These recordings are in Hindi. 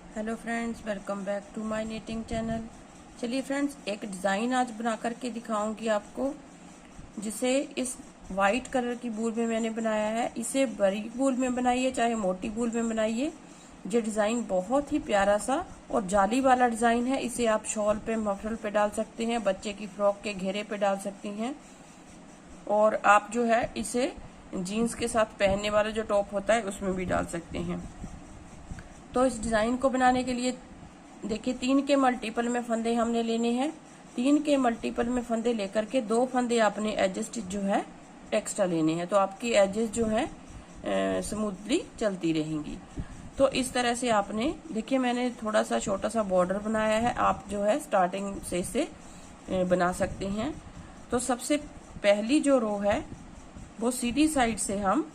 Hello friends, welcome back to my knitting channel. चलिए फ्रेंड्स, एक डिज़ाइन आज बना करके दिखाऊंगी आपको, जिसे इस वाइट कलर की वूल में मैंने बनाया है। इसे बारीक वूल में बनाइए चाहे मोटी वूल में बनाइए, ये डिज़ाइन बहुत ही प्यारा सा और जाली वाला डिज़ाइन है। इसे आप शॉल पे, मफलर पे डाल सकते हैं, बच्चे की फ्रॉक के घेरे पे डाल सकती हैं, और आप जो है इसे जीन्स के साथ पहनने वाला जो टॉप होता है उसमें भी डाल सकते हैं। तो इस डिज़ाइन को बनाने के लिए देखिए 3 के मल्टीपल में फंदे हमने लेने हैं। 3 के मल्टीपल में फंदे लेकर के 2 फंदे आपने एज स्टिच जो है एक्स्ट्रा लेने हैं, तो आपकी एजेस जो है स्मूथली चलती रहेंगी। तो इस तरह से आपने देखिए, मैंने थोड़ा सा छोटा सा बॉर्डर बनाया है, आप जो है स्टार्टिंग से इसे बना सकते हैं। तो सबसे पहली जो रो है वो सीधी साइड से हम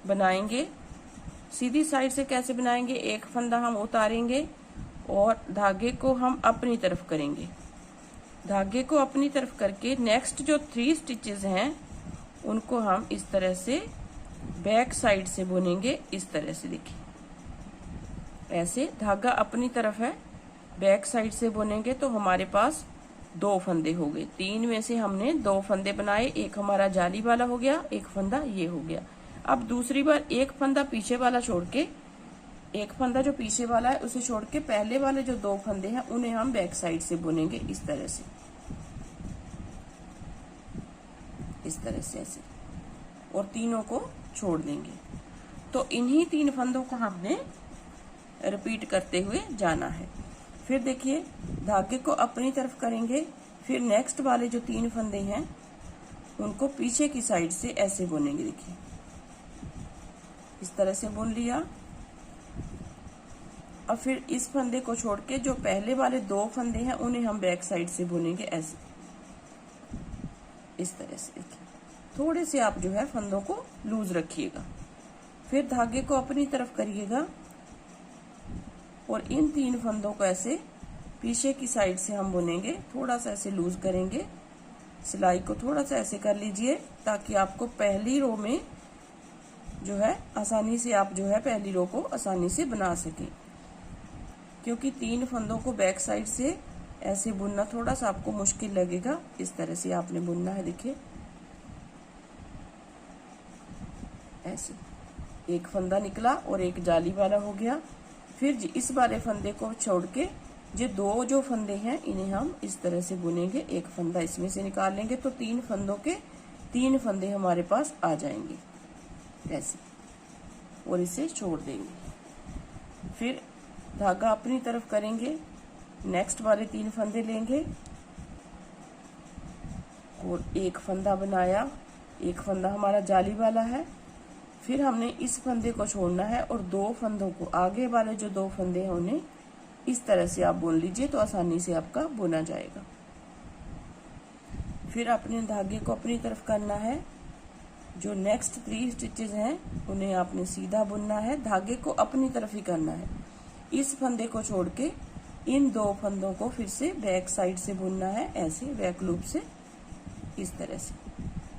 बनाएंगे। सीधी साइड से कैसे बनाएंगे? एक फंदा हम उतारेंगे और धागे को हम अपनी तरफ करेंगे। धागे को अपनी तरफ करके नेक्स्ट जो 3 स्टिचेस हैं उनको हम इस तरह से बैक साइड से बुनेंगे। इस तरह से देखिए, ऐसे धागा अपनी तरफ है, बैक साइड से बुनेंगे तो हमारे पास 2 फंदे हो गए। 3 में से हमने 2 फंदे बनाए, एक हमारा जाली वाला हो गया, एक फंदा ये हो गया। अब दूसरी बार एक फंदा पीछे वाला छोड़ के, एक फंदा जो पीछे वाला है उसे छोड़ के पहले वाले जो 2 फंदे हैं उन्हें हम बैक साइड से बुनेंगे। इस तरह से, इस तरह से ऐसे, और तीनों को छोड़ देंगे। तो इन्हीं 3 फंदों को हमने रिपीट करते हुए जाना है। फिर देखिए, धागे को अपनी तरफ करेंगे, फिर नेक्स्ट वाले जो 3 फंदे हैं उनको पीछे की साइड से ऐसे बुनेंगे। देखिए, इस तरह से बुन लिया। अब फिर इस फंदे को छोड़ के जो पहले वाले 2 फंदे हैं उन्हें हम बैक साइड से बुनेंगे ऐसे, इस तरह से। देखिए, थोड़े से आप जो है फंदों को लूज रखिएगा। फिर धागे को अपनी तरफ करिएगा और इन 3 फंदों को ऐसे पीछे की साइड से हम बुनेंगे। थोड़ा सा ऐसे लूज करेंगे, सिलाई को थोड़ा सा ऐसे कर लीजिए ताकि आपको पहली रो में जो है आसानी से, आप जो है पहली रो को आसानी से बना सकें। क्योंकि 3 फंदों को बैक साइड से ऐसे बुनना थोड़ा सा आपको मुश्किल लगेगा। इस तरह से आपने बुनना है। देखिए, ऐसे एक फंदा निकला और एक जाली वाला हो गया। फिर इस वाले फंदे को छोड़ के ये 2 जो फंदे हैं इन्हें हम इस तरह से बुनेंगे। एक फंदा इसमें से निकाल लेंगे तो 3 फंदों के 3 फंदे हमारे पास आ जाएंगे ऐसे, और इसे छोड़ देंगे। फिर धागा अपनी तरफ करेंगे, नेक्स्ट वाले 3 फंदे लेंगे और एक फंदा बनाया। एक फंदा हमारा जाली वाला है। फिर हमने इस फंदे को छोड़ना है और 2 फंदों को, आगे वाले जो 2 फंदे हैं उन्हें इस तरह से आप बुन लीजिए तो आसानी से आपका बुना जाएगा। फिर अपने धागे को अपनी तरफ करना है। जो नेक्स्ट 3 स्टिचेस हैं उन्हें आपने सीधा बुनना है, धागे को अपनी तरफ ही करना है। इस फंदे को छोड़ के इन 2 फंदों को फिर से बैक साइड से बुनना है ऐसे, बैक लूप से, इस तरह से।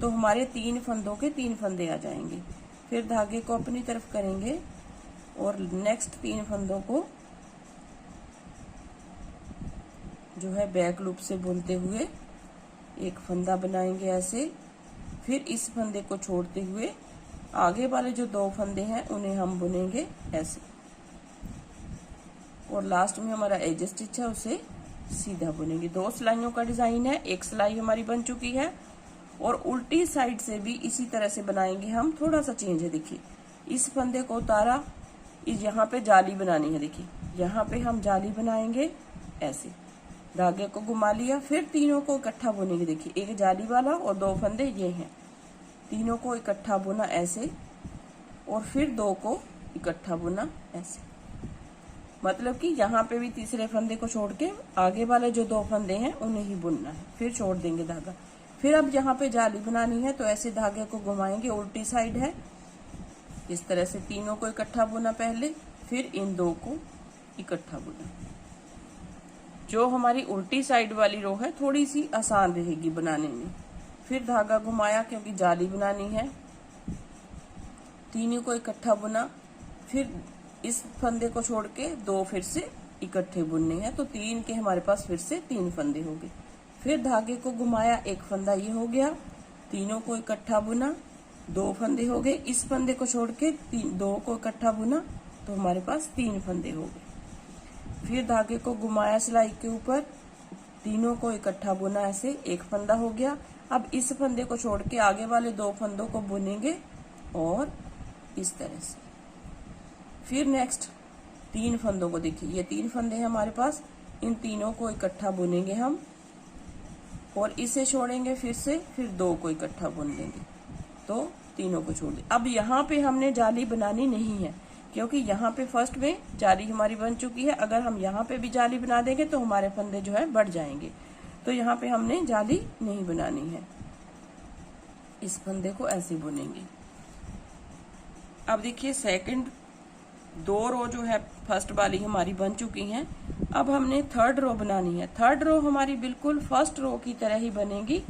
तो हमारे 3 फंदों के 3 फंदे आ जाएंगे। फिर धागे को अपनी तरफ करेंगे और नेक्स्ट 3 फंदों को जो है बैक लूप से बुनते हुए एक फंदा बनाएंगे ऐसे। फिर इस फंदे को छोड़ते हुए आगे वाले जो 2 फंदे हैं उन्हें हम बुनेंगे ऐसे, और लास्ट में हमारा एज स्टिच है उसे सीधा बुनेंगे। 2 सिलाइयों का डिजाइन है, एक सिलाई हमारी बन चुकी है। और उल्टी साइड से भी इसी तरह से बनाएंगे हम। थोड़ा सा चेंज है, देखिए, इस फंदे को उतारा, यहाँ पे जाली बनानी है। देखिए, यहाँ पे हम जाली बनाएंगे ऐसे, धागे को घुमा लिया। फिर तीनों को इकट्ठा बुनेंगे। देखिए, एक जाली वाला और 2 फंदे ये हैं, तीनों को इकट्ठा बुना ऐसे, और फिर 2 को इकट्ठा बुना ऐसे। मतलब कि यहाँ पे भी तीसरे फंदे को छोड़ के आगे वाले जो 2 फंदे हैं उन्हें ही बुनना है। फिर छोड़ देंगे धागा। फिर अब यहाँ पे जाली बनानी है तो ऐसे धागे को घुमाएंगे, उल्टी साइड है, इस तरह से तीनों को इकट्ठा बुना पहले, फिर इन 2 को इकट्ठा बुना। जो हमारी उल्टी साइड वाली रो है थोड़ी सी आसान रहेगी बनाने में। फिर धागा घुमाया क्योंकि जाली बनानी है, तीनों को इकट्ठा बुना। फिर इस फंदे को छोड़ के 2 फिर से इकट्ठे बुनने हैं, तो 3 के हमारे पास फिर से 3 फंदे हो गए। फिर धागे को घुमाया, एक फंदा ये हो गया, तीनों को इकट्ठा बुना, 2 फंदे हो गए। इस फंदे को छोड़ के 2 को इकट्ठा बुना, तो हमारे पास 3 फंदे हो गए। फिर धागे को घुमाया सिलाई के ऊपर, तीनों को इकट्ठा बुना, ऐसे एक फंदा हो गया। अब इस फंदे को छोड़ के आगे वाले 2 फंदों को बुनेंगे और इस तरह से। फिर नेक्स्ट 3 फंदों को देखिए, ये 3 फंदे हैं हमारे पास, इन तीनों को इकट्ठा बुनेंगे हम और इसे छोड़ेंगे फिर से, फिर 2 को इकट्ठा बुन देंगे, तो तीनों को छोड़ दें। अब यहाँ पे हमने जाली बनानी नहीं है, क्योंकि यहाँ पे फर्स्ट में जाली हमारी बन चुकी है। अगर हम यहाँ पे भी जाली बना देंगे तो हमारे फंदे जो है बढ़ जाएंगे, तो यहाँ पे हमने जाली नहीं बनानी है। इस फंदे को ऐसे बुनेंगे। अब देखिए सेकंड 2 रो जो है फर्स्ट वाली हमारी बन चुकी हैं। अब हमने थर्ड रो बनानी है। थर्ड रो हमारी बिल्कुल फर्स्ट रो की तरह ही बनेगी,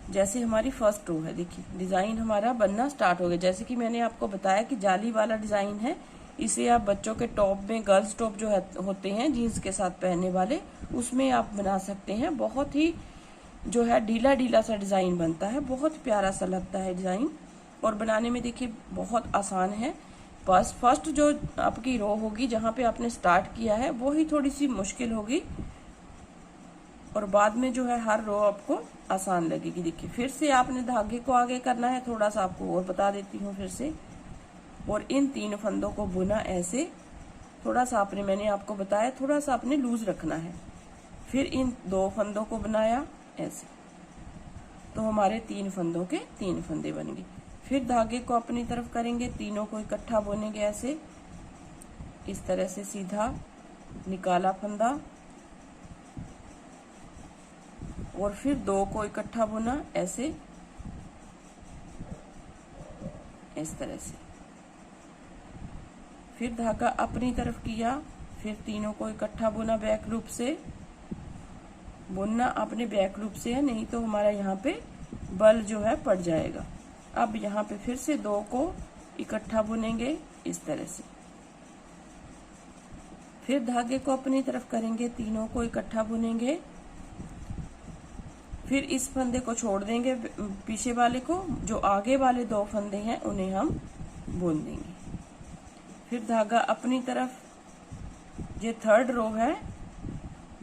जैसे हमारी फर्स्ट रो है। देखिए डिजाइन हमारा बनना स्टार्ट हो गया। जैसे कि मैंने आपको बताया कि जाली वाला डिजाइन है, इसे आप बच्चों के टॉप में, गर्ल्स टॉप जो है होते हैं जीन्स के साथ पहनने वाले, उसमें आप बना सकते हैं। बहुत ही जो है ढीला ढीला सा डिजाइन बनता है, बहुत प्यारा सा लगता है डिजाइन, और बनाने में देखिए बहुत आसान है। बस फर्स्ट जो आपकी रो होगी जहाँ पे आपने स्टार्ट किया है वो ही थोड़ी सी मुश्किल होगी, और बाद में जो है हर रो आपको आसान लगेगी। देखिए फिर से आपने धागे को आगे करना है, थोड़ा सा आपको और बता देती हूँ फिर से। और इन 3 फंदों को बुना ऐसे, थोड़ा सा आपने, मैंने आपको बताया थोड़ा सा आपने लूज रखना है। फिर इन 2 फंदों को बनाया ऐसे, तो हमारे 3 फंदों के 3 फंदे बन गए। फिर धागे को अपनी तरफ करेंगे, तीनों को इकट्ठा बुनेंगे ऐसे, इस तरह से सीधा निकाला फंदा, और फिर 2 को इकट्ठा बुना ऐसे, इस तरह से। फिर धागा अपनी तरफ किया, फिर तीनों को इकट्ठा बुना बैक लूप से। बुनना अपने बैक लूप से है, नहीं तो हमारा यहाँ पे बल जो है पड़ जाएगा। अब यहाँ पे फिर से 2 को इकट्ठा बुनेंगे इस तरह से। फिर धागे को अपनी तरफ करेंगे, तीनों को इकट्ठा बुनेंगे, फिर इस फंदे को छोड़ देंगे पीछे वाले को, जो आगे वाले 2 फंदे हैं उन्हें हम बुन देंगे। फिर धागा अपनी तरफ, ये थर्ड रो है,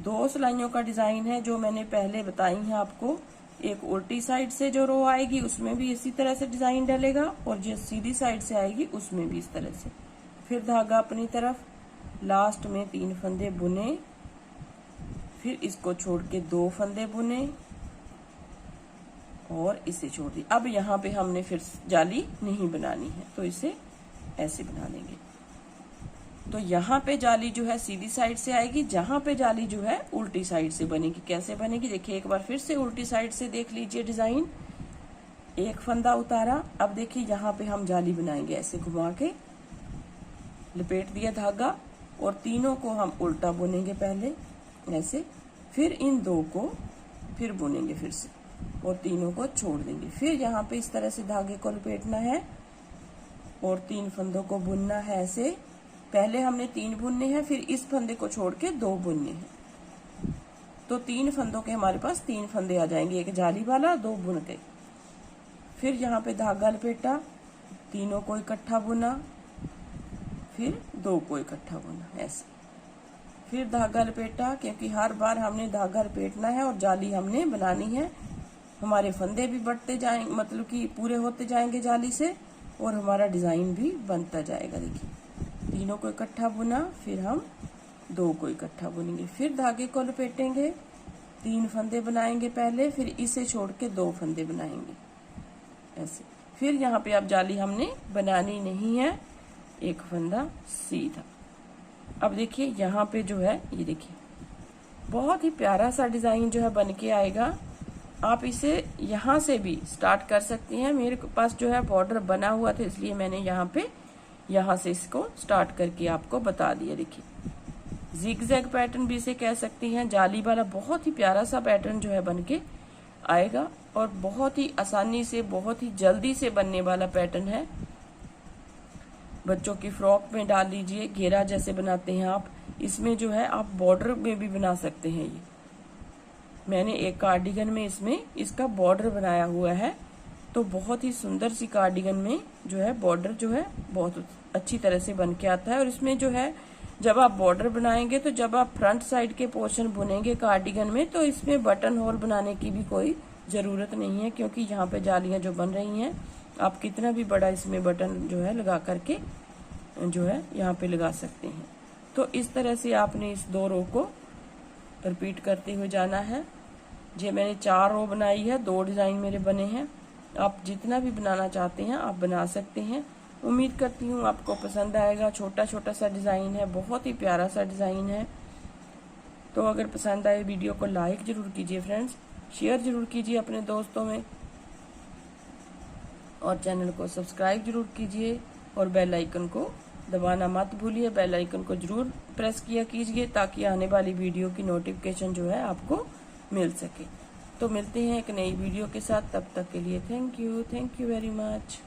2 सिलाइयों का डिजाइन है जो मैंने पहले बताई है आपको। एक उल्टी साइड से जो रो आएगी उसमें भी इसी तरह से डिजाइन डलेगा, और जो सीधी साइड से आएगी उसमें भी इस तरह से। फिर धागा अपनी तरफ, लास्ट में 3 फंदे बुने, फिर इसको छोड़ के 2 फंदे बुने और इसे छोड़ दी। अब यहाँ पे हमने फिर जाली नहीं बनानी है, तो इसे ऐसे बना देंगे। तो यहाँ पे जाली जो है सीधी साइड से आएगी, जहां पे जाली जो है उल्टी साइड से बनेगी। कैसे बनेगी देखिए, एक बार फिर से उल्टी साइड से देख लीजिए डिजाइन। एक फंदा उतारा, अब देखिए यहाँ पे हम जाली बनाएंगे, ऐसे घुमा के लपेट दिया धागा, और तीनों को हम उल्टा बुनेंगे पहले ऐसे, फिर इन 2 को फिर बुनेंगे फिर से, और तीनों को छोड़ देंगे। फिर यहाँ पे इस तरह से धागे को लपेटना है और 3 फंदों को बुनना है ऐसे। पहले हमने 3 बुनने हैं, फिर इस फंदे को छोड़ के 2 बुनने हैं, तो 3 फंदों के हमारे पास 3 फंदे आ जाएंगे, एक जाली वाला, 2 बुन के। फिर यहाँ पे धागा लपेटा, तीनों को इकट्ठा बुना, फिर 2 को इकट्ठा बुना ऐसे। फिर धागा लपेटा, क्योंकि हर बार हमने धागा लपेटना है और जाली हमने बनानी है। हमारे फंदे भी बढ़ते जाएंगे, मतलब कि पूरे होते जाएंगे जाली से, और हमारा डिजाइन भी बनता जाएगा। देखिए तीनों को इकट्ठा बुना, फिर हम 2 को इकट्ठा बुनेंगे, फिर धागे को लपेटेंगे, 3 फंदे बनाएंगे पहले, फिर इसे छोड़ के 2 फंदे बनाएंगे ऐसे। फिर यहाँ पे अब जाली हमने बनानी नहीं है, एक फंदा सीधा। अब देखिए यहाँ पे जो है, ये देखिए बहुत ही प्यारा सा डिजाइन जो है बन के आएगा। आप इसे यहाँ से भी स्टार्ट कर सकती हैं। मेरे पास जो है बॉर्डर बना हुआ था, इसलिए मैंने यहाँ से इसको स्टार्ट करके आपको बता दिया। देखिए जिगजैग पैटर्न भी इसे कह सकती हैं, जाली वाला बहुत ही प्यारा सा पैटर्न जो है बन के आएगा, और बहुत ही आसानी से, बहुत ही जल्दी से बनने वाला पैटर्न है। बच्चों की फ्रॉक में डाल लीजिए, घेरा जैसे बनाते हैं आप, इसमें जो है आप बॉर्डर में भी बना सकते हैं। ये मैंने एक कार्डिगन में इसमें इसका बॉर्डर बनाया हुआ है, तो बहुत ही सुंदर सी कार्डिगन में जो है बॉर्डर जो है बहुत अच्छी तरह से बन के आता है। और इसमें जो है जब आप बॉर्डर बनाएंगे तो जब आप फ्रंट साइड के पोर्शन बुनेंगे कार्डिगन में, तो इसमें बटन होल बनाने की भी कोई जरूरत नहीं है, क्योंकि यहाँ पे जालियां जो बन रही हैं आप कितना भी बड़ा इसमें बटन जो है लगा करके जो है यहाँ पे लगा सकते हैं। तो इस तरह से आपने इस 2 रो को रिपीट करते हुए जाना है। ये मैंने 4 रो बनाई है, 2 डिजाइन मेरे बने हैं। आप जितना भी बनाना चाहते हैं आप बना सकते हैं। उम्मीद करती हूँ आपको पसंद आएगा। छोटा छोटा सा डिजाइन है, बहुत ही प्यारा सा डिजाइन है। तो अगर पसंद आए वीडियो को लाइक जरूर कीजिए फ्रेंड्स, शेयर जरूर कीजिए अपने दोस्तों में, और चैनल को सब्सक्राइब जरूर कीजिए और बेल आइकन को दबाना मत भूलिए। बेल आइकन को जरूर प्रेस किया कीजिए ताकि आने वाली वीडियो की नोटिफिकेशन जो है आपको मिल सके। तो मिलते हैं एक नई वीडियो के साथ, तब तक के लिए थैंक यू वेरी मच।